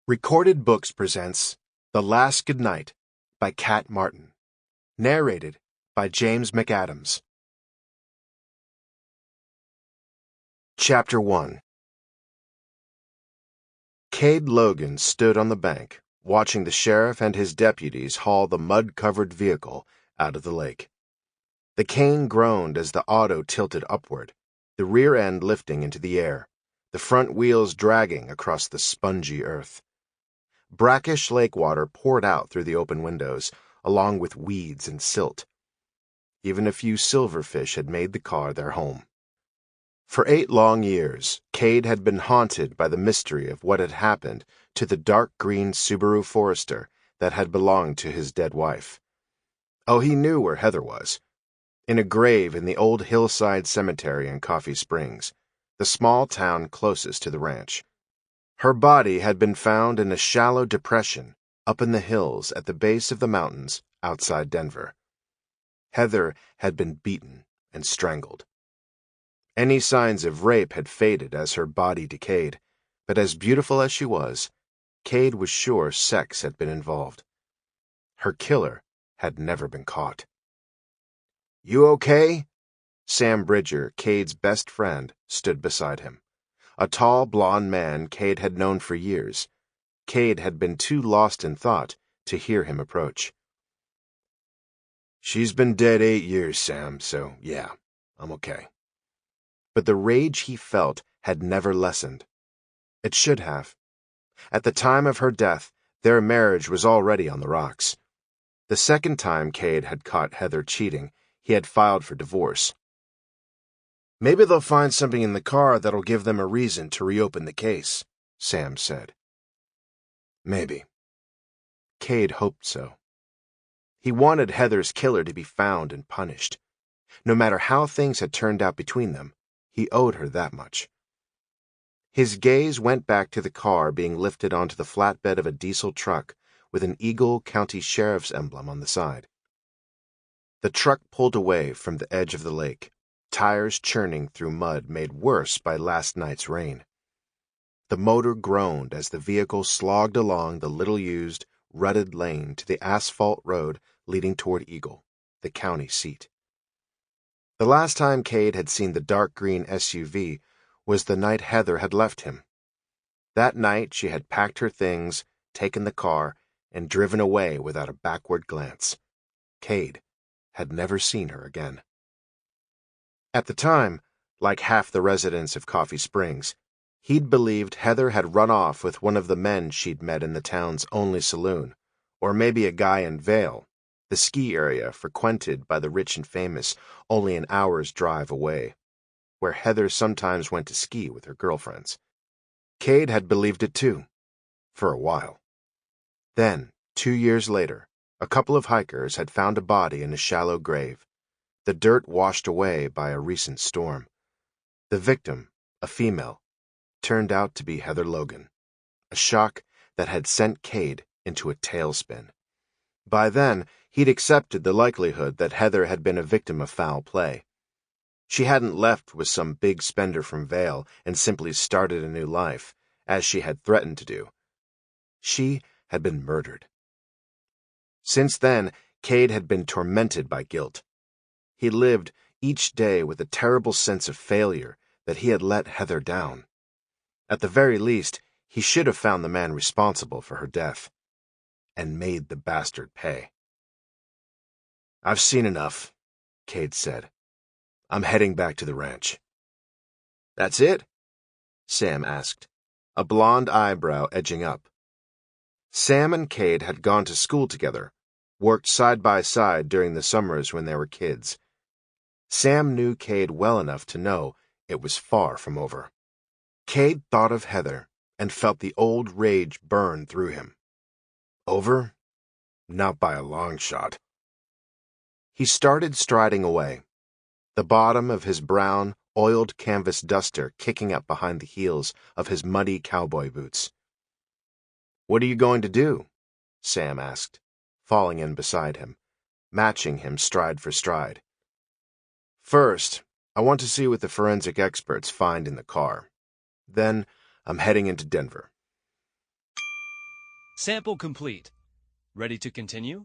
Recorded Books presents The Last Goodnight by Kat Martin. Narrated by James Mcadams. Chapter 1. Kade Logan stood on the bank, watching the sheriff and his deputies haul the mud-covered vehicle out of the lake. The cane groaned as the auto tilted upward, the rear end lifting into the air, the front wheels dragging across the spongy earth. Brackish lake water poured out through the open windows, along with weeds and silt. Even a few silverfish had made the car their home. For 8 long years, Kade had been haunted by the mystery of what had happened to the dark green Subaru Forester that had belonged to his dead wife. Oh, he knew where Heather was. In a grave in the old hillside cemetery in Coffee Springs, the small town closest to the ranch. Her body had been found in a shallow depression up in the hills at the base of the mountains outside Denver. Heather had been beaten and strangled. Any signs of rape had faded as her body decayed, but as beautiful as she was, Kade was sure sex had been involved. Her killer had never been caught. "You okay?" Sam Bridger, Kade's best friend, stood beside him. A tall, blond man Kade had known for years. Kade had been too lost in thought to hear him approach. "She's been dead 8 years, Sam, so yeah, I'm okay." But the rage he felt had never lessened. It should have. At the time of her death, their marriage was already on the rocks. The second time Kade had caught Heather cheating, he had filed for divorce. "Maybe they'll find something in the car that'll give them a reason to reopen the case," Sam said. Maybe. Kade hoped so. He wanted Heather's killer to be found and punished. No matter how things had turned out between them, he owed her that much. His gaze went back to the car being lifted onto the flatbed of a diesel truck with an Eagle County Sheriff's emblem on the side. The truck pulled away from the edge of the lake, tires churning through mud made worse by last night's rain. The motor groaned as the vehicle slogged along the little-used, rutted lane to the asphalt road leading toward Eagle, the county seat. The last time Kade had seen the dark green SUV was the night Heather had left him. That night she had packed her things, taken the car, and driven away without a backward glance. Kade had never seen her again. At the time, like half the residents of Coffee Springs, he'd believed Heather had run off with one of the men she'd met in the town's only saloon, or maybe a guy in Vail, the ski area frequented by the rich and famous only an hour's drive away, where Heather sometimes went to ski with her girlfriends. Kade had believed it too, for a while. Then, 2 years later, a couple of hikers had found a body in a shallow grave, the dirt washed away by a recent storm. The victim, a female, turned out to be Heather Logan, a shock that had sent Kade into a tailspin. By then, he'd accepted the likelihood that Heather had been a victim of foul play. She hadn't left with some big spender from Vail and simply started a new life, as she had threatened to do. She had been murdered. Since then, Kade had been tormented by guilt. He lived each day with a terrible sense of failure that he had let Heather down. At the very least, he should have found the man responsible for her death, and made the bastard pay. "I've seen enough," Kade said. "I'm heading back to the ranch." "That's it?" Sam asked, a blonde eyebrow edging up. Sam and Kade had gone to school together, worked side by side during the summers when they were kids. Sam knew Kade well enough to know it was far from over. Kade thought of Heather and felt the old rage burn through him. Over? Not by a long shot. He started striding away, the bottom of his brown, oiled canvas duster kicking up behind the heels of his muddy cowboy boots. "What are you going to do?" Sam asked, falling in beside him, matching him stride for stride. "First, I want to see what the forensic experts find in the car. Then, I'm heading into Denver." Sample complete. Ready to continue?